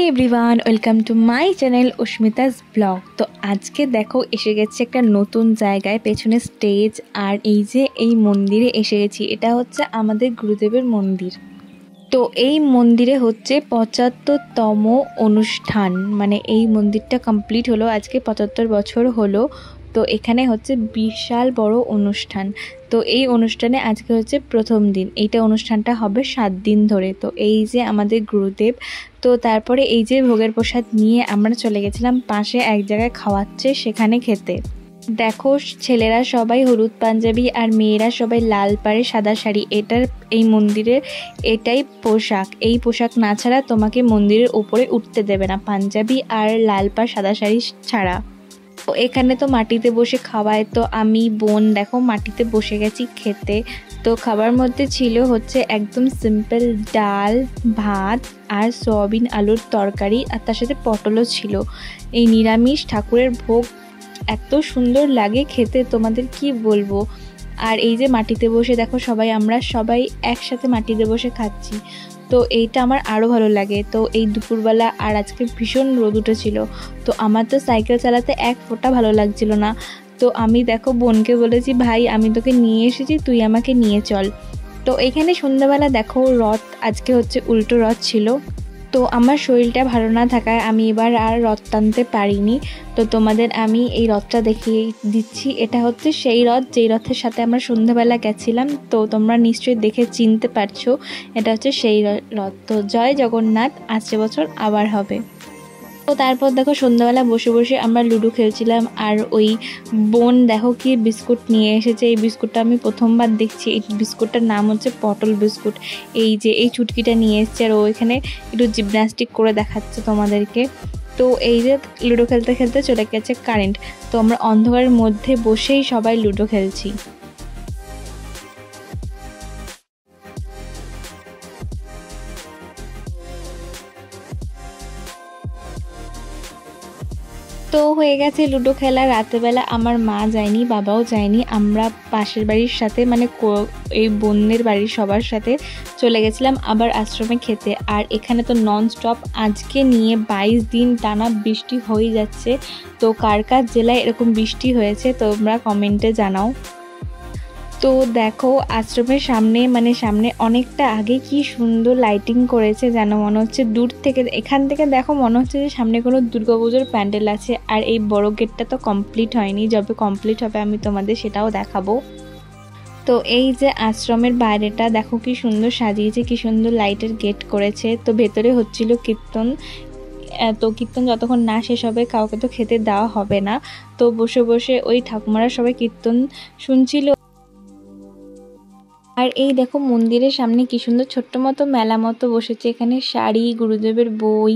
Everyone, welcome to my channel Asmita's blog. তো আজকে দেখো এসে গেছে একটা নতুন জায়গায়, পেছনে স্টেজ আর এই যে এই মন্দিরে এসে গেছি। এটা হচ্ছে আমাদের গুরুদেবের মন্দির। তো এই মন্দিরে হচ্ছে ৭৫তম অনুষ্ঠান, মানে এই মন্দিরটা কমপ্লিট হলো, আজকে ৭৫ বছর হলো। তো এখানে হচ্ছে বিশাল বড় অনুষ্ঠান। তো এই অনুষ্ঠানে আজকে হচ্ছে প্রথম দিন। এইটা অনুষ্ঠানটা হবে ৭ দিন ধরে। তো এই যে আমাদের গুরুদেব, তো তারপরে এই যে ভোগের প্রসাদ নিয়ে আমরা চলে গেছিলাম পাশে এক জায়গায় খাওয়াচ্ছে, সেখানে খেতে। দেখো ছেলেরা সবাই হলুদ পাঞ্জাবি আর মেয়েরা সবাই লাল পাড়ে সাদা শাড়ি। এটার এই মন্দিরের এটাই পোশাক। এই পোশাক না ছাড়া তোমাকে মন্দিরের উপরে উঠতে দেবে না, পাঞ্জাবি আর লাল পাড় সাদা শাড়ি ছাড়া। তো এখানে তো মাটিতে বসে খাওয়ায়, তো আমি বোন দেখো মাটিতে বসে গেছি খেতে। তো খাবার মধ্যে ছিল হচ্ছে একদম সিম্পল ডাল ভাত আর সয়াবিন আলুর তরকারি, আর তার সাথে পটলও ছিল। এই নিরামিষ ঠাকুরের ভোগ এত সুন্দর লাগে খেতে, তোমাদের কি বলবো। আর এই যে মাটিতে বসে দেখো আমরা সবাই একসাথে মাটিতে বসে খাচ্ছি, তো এইটা আমার আরও ভালো লাগে। তো এই দুপুরবেলা আর আজকে ভীষণ রোদ উঠেছিল, তো আমার তো সাইকেল চালাতে এক ফোঁটা ভালো লাগছিল না। তো আমি দেখো বোনকে বলেছি, ভাই আমি তোকে নিয়ে এসেছি, তুই আমাকে নিয়ে চল। তো এখানে সন্ধ্যাবেলা দেখো রথ, আজকে হচ্ছে উল্টো রথ ছিল। তো আমার শরীরটা ভালো না থাকায় আমি এবার আর রথ টানতে পারিনি। তো তোমাদের আমি এই রথটা দেখিয়ে দিচ্ছি। এটা হচ্ছে সেই রথ যেই রথের সাথে আমরা সন্ধ্যাবেলা গেছিলাম। তো তোমরা নিশ্চয়ই দেখে চিনতে পারছো, এটা হচ্ছে সেই রথ। তো জয় জগন্নাথ, আসছে বছর আবার হবে। তো তারপর দেখো সন্ধ্যাবেলা বসে বসে আমরা লুডো খেলছিলাম। আর ওই বোন দেখো কি বিস্কুট নিয়ে এসেছে। এই বিস্কুটটা আমি প্রথমবার দেখছি। এই বিস্কুটটার নাম হচ্ছে পটল বিস্কুট। এই যে এই চুটকিটা নিয়ে এসছে, আর ও এখানে একটু জিমন্যাস্টিক করে দেখাচ্ছে তোমাদেরকে। তো এই যে লুডো খেলতে খেলতে চলে গেছে কারেন্ট, তো আমরা অন্ধকারের মধ্যে বসেই সবাই লুডো খেলছি। তো হয়ে গেছে লুডো খেলা। রাতেরবেলা আমার মা যায়নি, বাবাও যায়নি, আমরা পাশের বাড়ির সাথে মানে এই বোনের বাড়ির সবার সাথে চলে গেছিলাম আবার আশ্রমে খেতে। আর এখানে তো নন স্টপ আজকে নিয়ে 22 দিন টানা বৃষ্টি হয়ে যাচ্ছে। তো কার কার জেলায় এরকম বৃষ্টি হয়েছে তোমরা কমেন্টে জানাও। তো দেখো আশ্রমের সামনে অনেকটা আগে কি সুন্দর লাইটিং করেছে, যেন মনে হচ্ছে দূর থেকে, এখান থেকে দেখো মনে হচ্ছে যে সামনে কোনো দুর্গাপুজোর প্যান্ডেল আছে। আর এই বড় গেটটা তো কমপ্লিট হয়নি, যবে কমপ্লিট হবে আমি তোমাদের সেটাও দেখাবো। তো এই যে আশ্রমের বাইরেটা দেখো কি সুন্দর সাজিয়েছে, কি সুন্দর লাইটের গেট করেছে। তো ভেতরে হচ্ছিল কীর্তন। তো কীর্তন যতক্ষণ না শেষ হবে কাউকে তো খেতে দেওয়া হবে না। তো বসে বসে ওই ঠাকুমারা সবাই কীর্তন শুনছিল। আর এই দেখো মন্দিরের সামনে কি সুন্দর ছোট্ট মতো মেলা মতো বসেছে। এখানে শাড়ি, গুরুদেবের বই,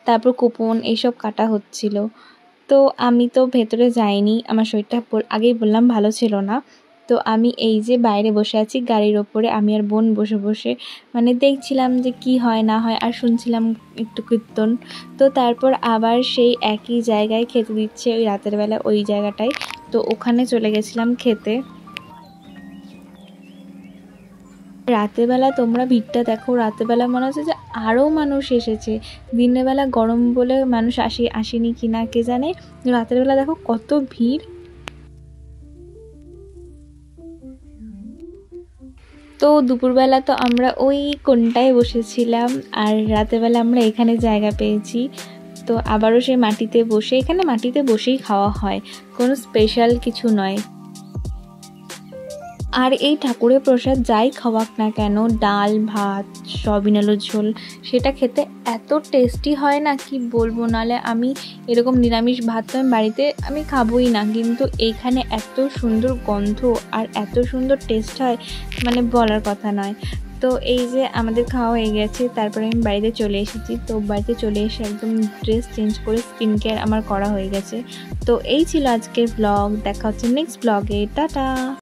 তারপর কুপন এইসব কাটা হচ্ছিল। তো আমি তো ভেতরে যাইনি, আমার শরীরটা আগেই বললাম ভালো ছিল না। তো আমি এই যে বাইরে বসে আছি গাড়ির ওপরে, আমি আর বোন বসে বসে মানে দেখছিলাম যে কি হয় না হয়, আর শুনছিলাম একটু কীর্তন। তো তারপর আবার সেই একই জায়গায় খেতে দিচ্ছে ওই রাতের বেলা ওই জায়গাটায়। তো ওখানে চলে গেছিলাম খেতে। রাতেরবেলা তোমরা ভিড়টা দেখো, রাতেরবেলা মনে হচ্ছে যে আরও মানুষ এসেছে। দিনের বেলা গরম বলে মানুষ আসেনি কিনা কে জানে, রাতের বেলা দেখো কত ভিড়। তো দুপুরবেলা তো আমরা ওই কোণটায় বসেছিলাম, আর রাতেরবেলা আমরা এখানে জায়গা পেয়েছি। তো আবারও সেই মাটিতে বসে, এখানে মাটিতে বসেই খাওয়া হয়, কোনো স্পেশাল কিছু নয়। আর এই ঠাকুরের প্রসাদ যাই খাওয়াক না কেন, ডাল ভাত সয়াবিন আলুর ঝোল, সেটা খেতে এত টেস্টি হয় না কি বলবো। নাহলে আমি এরকম নিরামিষ ভাত তো আমি বাড়িতে আমি খাবোই না, কিন্তু এইখানে এত সুন্দর গন্ধ আর এত সুন্দর টেস্ট হয় মানে বলার কথা নয়। তো এই যে আমাদের খাওয়া হয়ে গেছে, তারপরে আমি বাড়িতে চলে এসেছি। তো বাড়িতে চলে এসে একদম ড্রেস চেঞ্জ করে স্কিন কেয়ার আমার করা হয়ে গেছে। তো এই ছিল আজকের ব্লগ, দেখা হচ্ছে নেক্সট ব্লগে, টাটা।